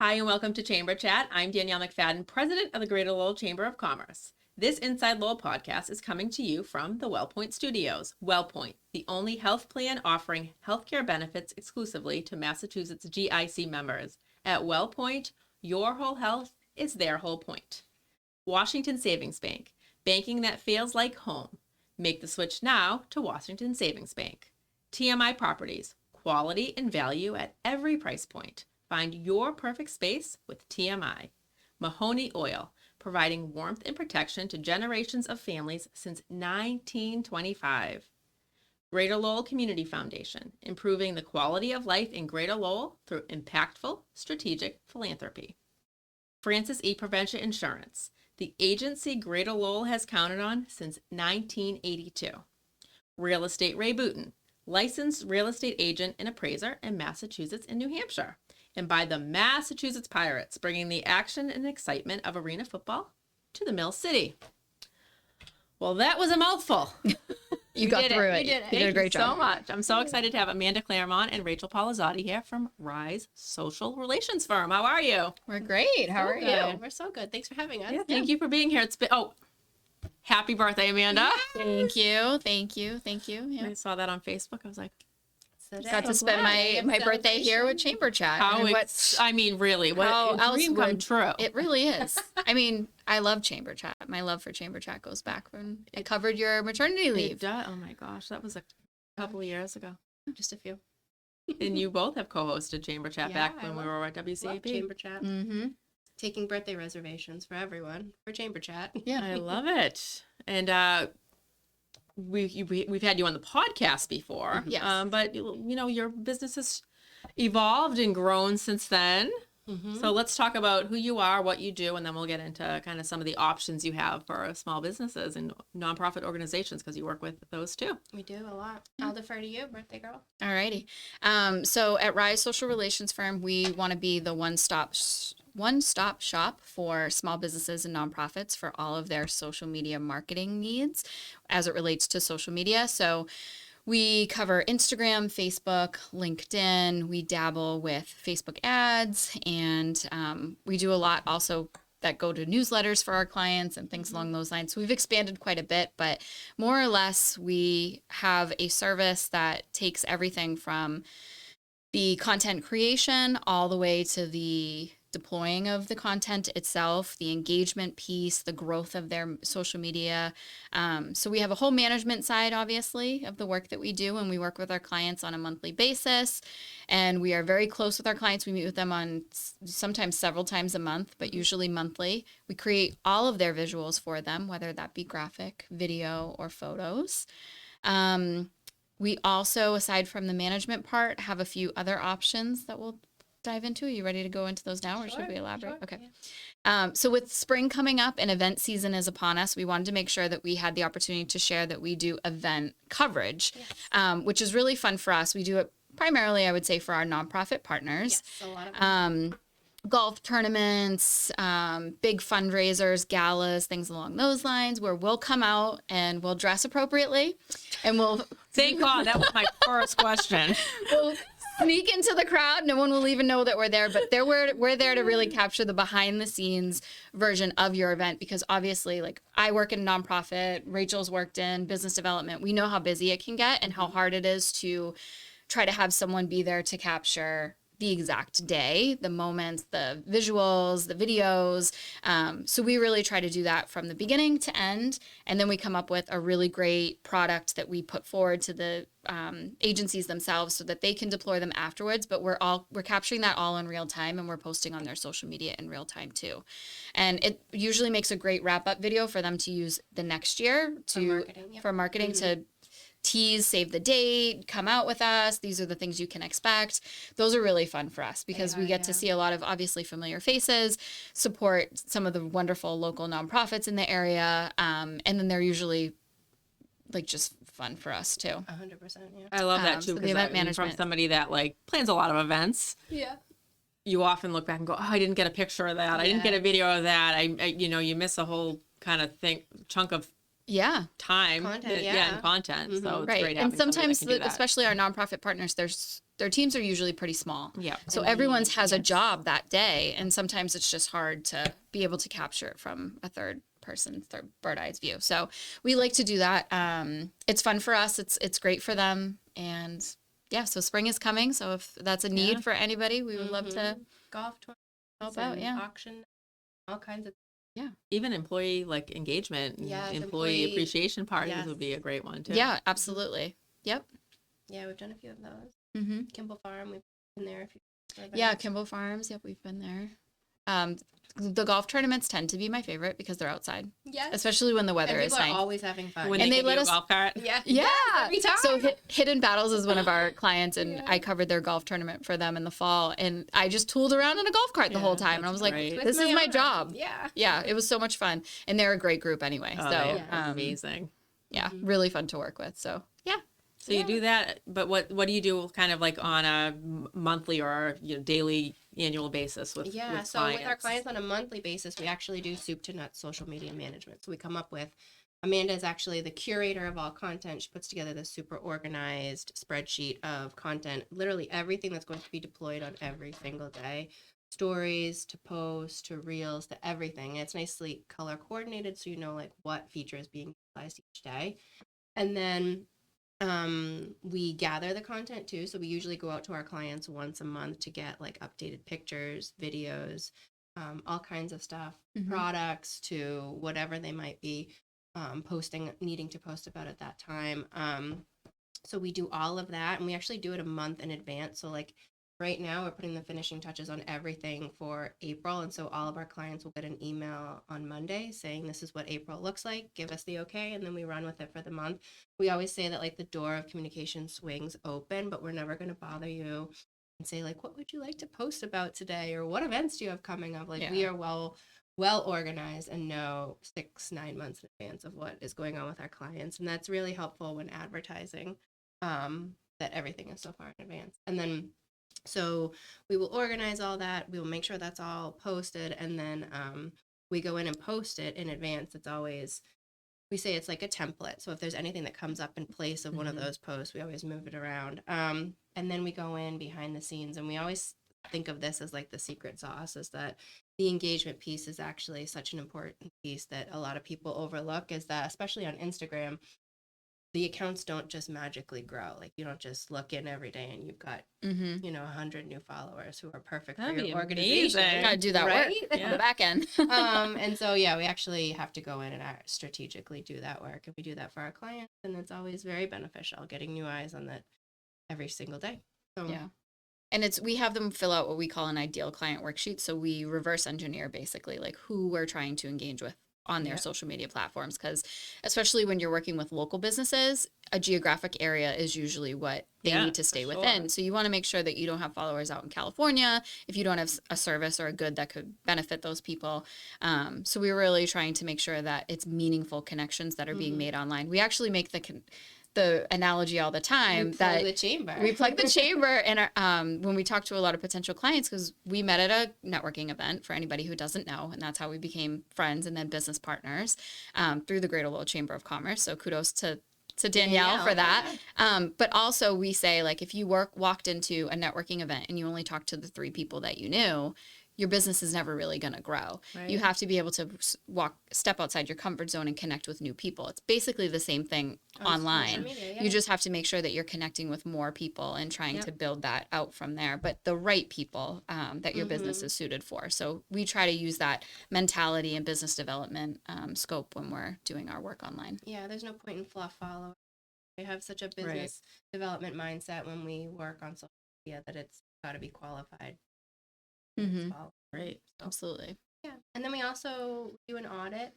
Hi, and welcome to Chamber Chat. I'm Danielle McFadden, president of the Greater Lowell Chamber of Commerce. This Inside Lowell podcast is coming to you from the Wellpoint Studios. Wellpoint, the only health plan offering healthcare benefits exclusively to Massachusetts GIC members. At Wellpoint, your whole health is their whole point. Washington Savings Bank, banking that feels like home. Make the switch now to Washington Savings Bank. TMI Properties, quality and value at every price point. Find your perfect space with TMI. Mahoney Oil, providing warmth and protection to generations of families since 1925. Greater Lowell Community Foundation, improving the quality of life in Greater Lowell through impactful, strategic philanthropy. Francis E. Prevention Insurance, the agency Greater Lowell has counted on since 1982. Real Estate Ray Booten, licensed real estate agent and appraiser in Massachusetts and New Hampshire. And by the Massachusetts Pirates, bringing the action and excitement of arena football to the Mill City. Well, that was a mouthful. You got through it. You did it. You did a great job. Thank you so much. I'm so excited to have Amanda Clermont and Rachel Polizzotti here from Rise Social Relations Firm. How are you? We're great. How are you? We're so good. Thanks for having us. Yeah, thank you for being here. It's been, happy birthday, Amanda. Thank you. Thank you. Thank you. Yeah. I saw that on Facebook. I was like, Got to spend my birthday here with Chamber Chat. Really, what how a else dream come true. It really is. I mean, I love Chamber Chat. My love for Chamber Chat goes back when I covered your maternity leave. It does. Oh my gosh, that was a couple of years ago. Just a few. And you both have co-hosted Chamber Chat back when we were at WCAP. Chamber Chat. Mm-hmm. Taking birthday reservations for everyone for Chamber Chat. Yeah, I love it. And we've had you on the podcast before. Yes. But your business has evolved and grown since then. Mm-hmm. So let's talk about who you are, what you do, and then we'll get into kind of some of the options you have for small businesses and nonprofit organizations, because you work with those too. We do a lot. I'll defer to you, birthday girl. Alrighty. So at Rise Social Relations Firm, we want to be the one-stop shop for small businesses and nonprofits for all of their social media marketing needs as it relates to social media. So we cover Instagram, Facebook, LinkedIn. We dabble with Facebook ads, and we do a lot also that go to newsletters for our clients and things along those lines. So we've expanded quite a bit, but more or less we have a service that takes everything from the content creation all the way to the deploying of the content itself, the engagement piece, the growth of their social media. So we have a whole management side, obviously, of the work that we do, and we work with our clients on a monthly basis. And we are very close with our clients. We meet with them on sometimes several times a month, but usually monthly. We create all of their visuals for them, whether that be graphic, video, or photos. We also, aside from the management part, have a few other options that we'll dive into. Are you ready to go into those now, or should we elaborate? Sure, Okay. yeah. So with spring coming up and event season is upon us, we wanted to make sure that we had the opportunity to share that we do event coverage, which is really fun for us. We do it primarily, I would say, for our nonprofit partners. Yes, a lot of fun. Golf tournaments, big fundraisers, galas, things along those lines, where we'll come out and we'll dress appropriately, and we'll Thank God, that was my first question. we'll sneak into the crowd. No one will even know that we're there, but we're there to really capture the behind the scenes version of your event, because obviously, like, I work in a nonprofit, Rachel's worked in business development. We know how busy it can get and how hard it is to try to have someone be there to capture the exact day, the moments, the visuals, the videos. So we really try to do that from the beginning to end. And then we come up with a really great product that we put forward to the agencies themselves so that they can deploy them afterwards. But we're capturing that all in real time, and we're posting on their social media in real time too. And it usually makes a great wrap up video for them to use the next year for marketing to tease, save the date, come out with us. These are the things you can expect. Those are really fun for us because we get to see a lot of obviously familiar faces, support some of the wonderful local nonprofits in the area. And then they're usually like just fun for us too. 100%, yeah. I love that too, so the event because management from somebody that like plans a lot of events. Yeah. You often look back and go, oh, I didn't get a picture of that. I didn't get a video of that. I you miss a whole kind of chunk of time. Content, and content. So it's right. great And having somebody sometimes, that can do that. especially our nonprofit partners, they're their teams are usually pretty small. Yeah. So And everyone's has a yes. job that day, and sometimes it's just hard to be able to capture it from a third bird eyes view. So we like to do that. It's fun for us. It's great for them, and yeah. So spring is coming. So if that's a need Yeah. for anybody, we would love to golf tournaments, help out. and Yeah. auction, all kinds of. Even employee like engagement, and Yes, employee employee- appreciation parties yes. would be a great one too. Yeah, absolutely. Yep. Yeah, we've done a few of those. Mm-hmm. Kimball Farm, we've been there a few. Yeah, events. Kimball Farms. Yep, we've been there. The golf tournaments tend to be my favorite because they're outside, Yes. especially when the weather And is people are nice. always having fun. When And they they give let you us- a golf cart. yeah. Yeah. Every time. So Hidden Battles is one of our clients, and Yeah. I covered their golf tournament for them in the fall. And I just tooled around in a golf cart the whole time, and I that's was like, great. With "This is my arm. job." Yeah. Yeah, it was so much fun, and they're a great group anyway. Oh, so yeah, Yeah. that's amazing. yeah, really fun to work with. So yeah, So you do that, but what do you do kind of like on a monthly or daily, annual basis with Yeah, with so clients? with our clients on a monthly basis, we actually do soup to nuts social media management. So we come up with, Amanda is actually the curator of all content. She puts together this super organized spreadsheet of content, literally everything that's going to be deployed on every single day. Stories to posts to reels to everything. And it's nicely color coordinated so you know like what feature is being utilized each day. And then we gather the content too. So we usually go out to our clients once a month to get like updated pictures, videos, all kinds of stuff, Mhm. products to whatever they might be needing to post about at that time. So we do all of that, and we actually do it a month in advance. So like right now we're putting the finishing touches on everything for April, and so all of our clients will get an email on Monday saying this is what April looks like, give us the okay, and then we run with it for the month. We always say that like the door of communication swings open, but we're never going to bother you and say like what would you like to post about today, or what events do you have coming up. Like we Yeah. are well organized and know 6-9 months in advance of what is going on with our clients, and that's really helpful when advertising, that everything is so far in advance. And then so we will organize all that, we will make sure that's all posted, and then we go in and post it in advance. It's always, we say it's like a template, so if there's anything that comes up in place of one of Mhm. those posts, we always move it around. And then we go in behind the scenes, and we always think of this as like the secret sauce, is that the engagement piece is actually such an important piece that a lot of people overlook, is that especially on Instagram, the accounts don't just magically grow. Like you don't just look in every day and you've got, Mm-hmm. 100 new followers who are perfect That'd for be your organization. amazing. Gotta do that Right? work on the back end. And so yeah, we actually have to go in and strategically do that work, and we do that for our clients, and it's always very beneficial getting new eyes on that every single day. So Yeah. And we have them fill out what we call an ideal client worksheet. So we reverse engineer basically like who we're trying to engage with on their Yeah. social media platforms. Because especially when you're working with local businesses, a geographic area is usually what they Yeah, need to stay for within. sure. So you want to make sure that you don't have followers out in California if you don't have a service or a good that could benefit those people. So we're really trying to make sure that it's meaningful connections that are being Mhm. made online. We actually make the analogy all the time we plug that the chamber. we plug the chamber, and when we talk to a lot of potential clients, because we met at a networking event for anybody who doesn't know, and that's how we became friends and then business partners through the Greater Lowell Chamber of Commerce. So kudos to Danielle for that. But also we say like if you walked into a networking event and you only talked to the 3 people that you knew, your business is never really going to grow. Right. You have to be able to step outside your comfort zone and connect with new people. It's basically the same thing On social online. media, yeah. You just have to make sure that you're connecting with more people and trying Yep. to build that out from there, but the right people that your business Mhm. is suited for. So we try to use that mentality and business development scope when we're doing our work online. Yeah, there's no point in fluff following. We have such a business development mindset when we work on social media that it's got to be qualified. Mhm. Follow. Right. So, Absolutely. yeah, and then we also do an audit.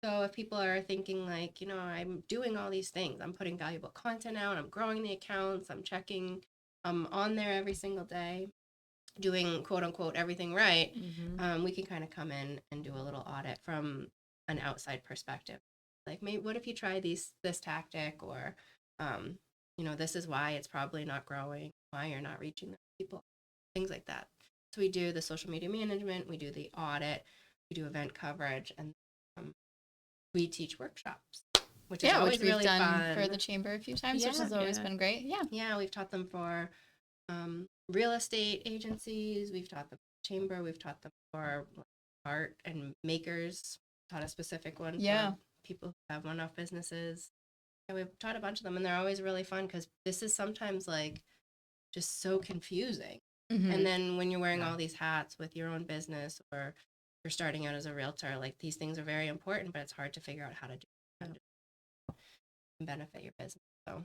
So if people are thinking like, I'm doing all these things, I'm putting valuable content out, I'm growing the accounts, I'm checking, I'm on there every single day, doing quote unquote everything right, Mhm. we can kind of come in and do a little audit from an outside perspective. Like, maybe what if you try this tactic, or, this is why it's probably not growing, why you're not reaching the people, things like that. So we do the social media management, we do the audit, we do event coverage, and we teach workshops, which is Yeah, always which we've really done fun. for the chamber a few times, which Yeah. has always Yeah. been great. Yeah. Yeah, we've taught them for real estate agencies. We've taught the chamber. We've taught them for art and makers. Taught a specific one Yeah. for people who have one-off businesses. Yeah, we've taught a bunch of them, and they're always really fun because this is sometimes like just so confusing. Mhm. And then when you're wearing all these hats with your own business or you're starting out as a realtor, like these things are very important, but it's hard to figure out how to do them to benefit your business. So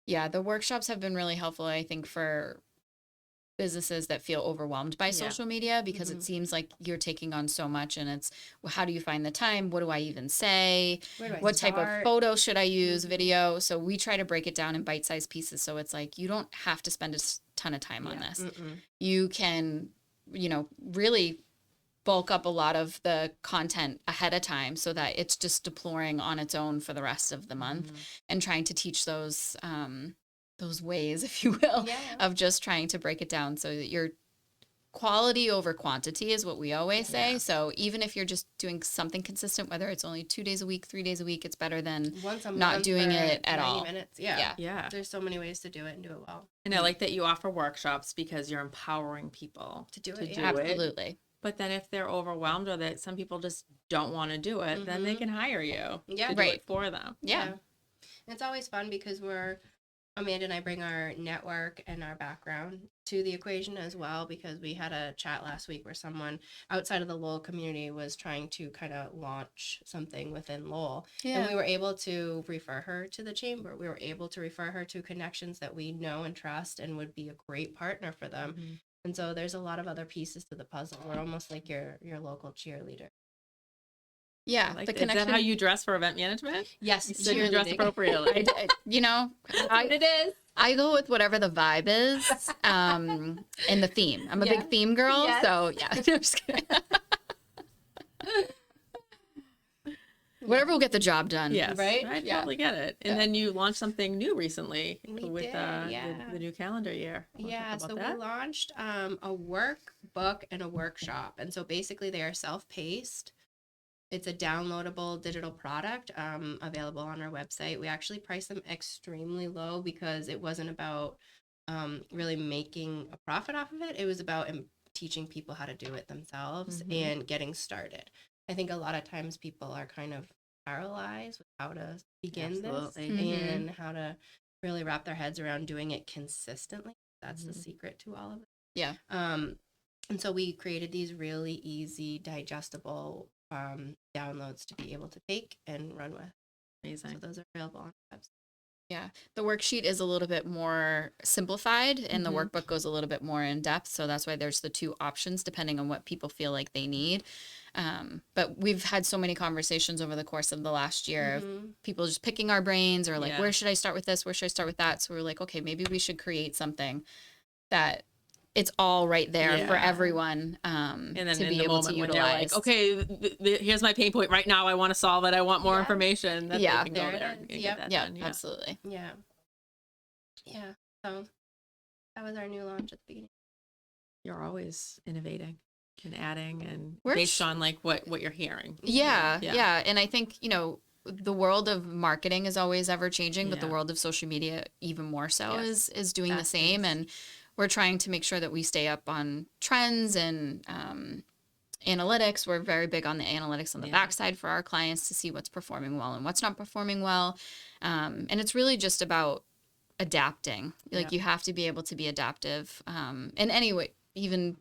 Yeah, the workshops have been really helpful, I think, for businesses that feel overwhelmed by Yeah. social media because it seems like you're taking on so much and it's, well, how do you find the time? What do I even say? where do I What type of start? photo should I use? Video? So we try to break it down in bite-sized pieces. So it's like, you don't have to spend a ton of time on Yeah. this. You can, really bulk up a lot of the content ahead of time so that it's just deploying on its own for the rest of the month and trying to teach those ways, if you will, Yeah. of just trying to break it down so that your quality over quantity is what we always say. Yeah. So even if you're just doing something consistent, whether it's only 2 days a week, 3 days a week, it's better than Once a not month doing for it at 90 all. minutes. Yeah. Yeah. Yeah. There's so many ways to do it and do it well. And I like that you offer workshops because you're empowering people To do it, to yeah. do it. Absolutely. But then if they're overwhelmed or that some people just don't want to do it, then they can hire you Yeah. to do Right. it for them. Yeah. And it's always fun because Amanda and I bring our network and our background to the equation as well, because we had a chat last week where someone outside of the Lowell community was trying to kind of launch something within Lowell. And we were able to refer her to the chamber. We were able to refer her to connections that we know and trust and would be a great partner for them. And so there's a lot of other pieces to the puzzle. We're almost like your local cheerleader. Yeah. I like The that. connection. Is that how you dress for event management? Yes, You said you dress appropriately. it is. I go with whatever the vibe is, and the theme. I'm a Yeah. big theme girl, Yes. so yeah. I'm just kidding. Whatever will get the job done. Yes, Right? I Yeah. totally get it. And then you launched something new recently We with did, yeah. the new calendar year. Wanna Yeah, talk so about we launched a workbook and a workshop. And so basically they are self-paced. It's a downloadable digital product available on our website. We actually priced them extremely low because it wasn't about really making a profit off of it. It was about teaching people how to do it themselves and getting started. I think a lot of times people are kind of paralyzed with how to begin Absolutely. this and how to really wrap their heads around doing it consistently. That's the secret to all of it. Yeah. And so we created these really easy, digestible downloads to be able to take and run with. Amazing. So those are available on the website. Yeah. The worksheet is a little bit more simplified and the workbook goes a little bit more in depth. So that's why there's the two options depending on what people feel like they need. But we've had so many conversations over the course of the last year of people just picking our brains or like, Yeah. where should I start with this? Where should I start with that? So we're like, okay, maybe we should create something that it's all right there for Yeah. everyone And then to in be the able moment to when they're utilize. like, okay, here's my pain point right now. I want to solve it. I want more information. That Yeah. they can go There it there is. and get Yep. that Yeah, done. absolutely. Yeah. Yeah. So that was our new launch at the beginning. You're always innovating and adding and We're based sh- on like what you're hearing. Yeah, Yeah. yeah. And I think, the world of marketing is always ever changing, but the Yeah. world of social media even more so Yes. is doing the Fast same. paced. And we're trying to make sure that we stay up on trends and analytics. We're very big on the analytics on the Yeah. backside for our clients to see what's performing well and what's not performing well. And it's really just about adapting. Like Yep. you have to be able to be adaptive in any way. Even,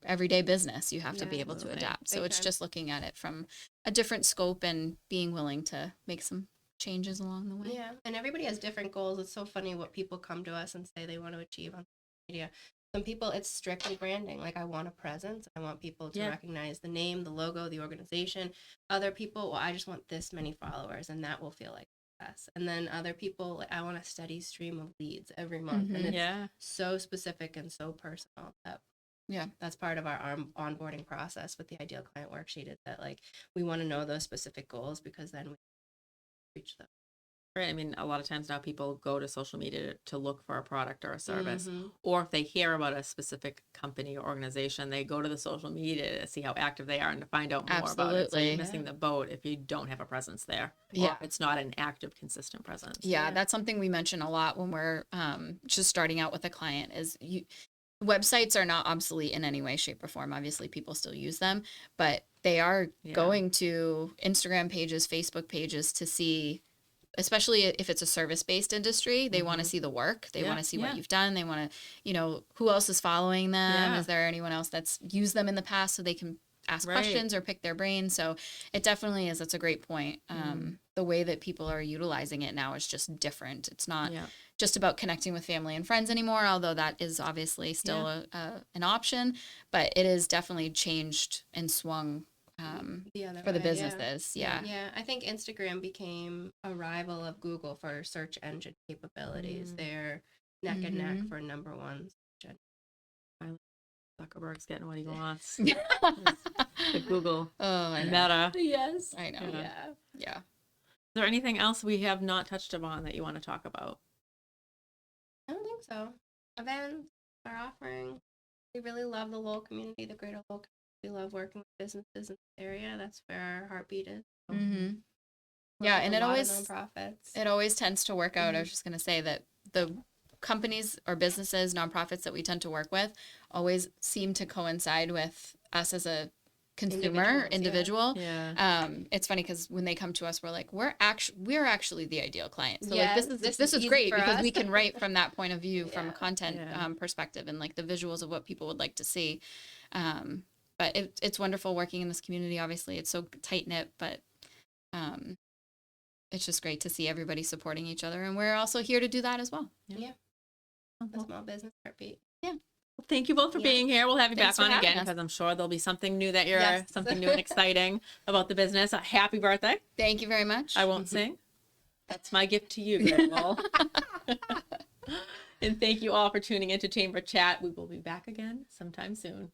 everyday business, you have to Yeah, be able to absolutely. adapt. So Big it's time. just looking at it from a different scope and being willing to make some changes along the way. Yeah. And everybody has different goals. It's so funny what people come to us and say they want to achieve on social media. Some people, it's strictly branding. Like, I want a presence. I want people to Yeah. recognize the name, the logo, the organization. Other people, well, I just want this many followers, and that will feel like success. And then other people, like, I want a steady stream of leads every month. And it's Yeah. so specific and so personal that Yeah. that's part of our onboarding process with the ideal client worksheet, is that like we want to know those specific goals because then we reach them. Right. I mean, a lot of times now people go to social media to look for a product or a service, Mhm. or if they hear about a specific company or organization, they go to the social media to see how active they are and to find out more about it. So you're Absolutely. missing the boat if you don't have a presence there, or Yeah. if it's not an active, consistent presence. Yeah, Yeah. that's something we mention a lot when we're just starting out with a client is websites are not obsolete in any way, shape, or form. Obviously, people still use them, but they are Yeah. going to Instagram pages, Facebook pages to see, especially if it's a service-based industry, they want to see the work. They Yeah, want to see yeah. what you've done. They want to, who else is following them? Yeah. Is there anyone else that's used them in the past so they can ask Right. questions or pick their brain? So it definitely is. That's a great point. The way that people are utilizing it now is just different. It's not Yeah. just about connecting with family and friends anymore, although that is obviously still an option, but it is definitely changed and swung The other for the way, yeah. businesses. Yeah. Yeah, I think Instagram became a rival of Google for search engine capabilities. They're neck and neck for number one. Zuckerberg's getting what he Yeah. wants. The Google Oh, I know. Meta. Yes. I know. Yeah. Yeah. Is there anything else we have not touched upon that you want to talk about? I don't think so. Events, our offering. We really love the Lowell community, the greater Lowell community. We love working with businesses in the area. That's where our heartbeat is. Mm-hmm. Work Yeah, with and a it lot of always nonprofits. it always tends to work out. I was just going to say that the companies or businesses, nonprofits that we tend to work with always seem to coincide with us as a consumer individual. Yeah. It's funny because when they come to us, we're like, we're actually the ideal client. So Yes, like this is easy great for because us. we can write from that point of view from a Yeah. content Yeah. perspective and like the visuals of what people would like to see. But it's wonderful working in this community. Obviously, it's so tight knit, but it's just great to see everybody supporting each other, and we're also here to do that as well. Yeah. The small business heartbeat. Well, thank you both for Yeah. being here. We'll have you Thanks back for on having again us. because I'm sure there'll be something new that Yes. something new and exciting about the business. Happy birthday. Thank you very much. I won't sing. That's my gift to you, Danielle. And thank you all for tuning into Chamber Chat. We will be back again sometime soon.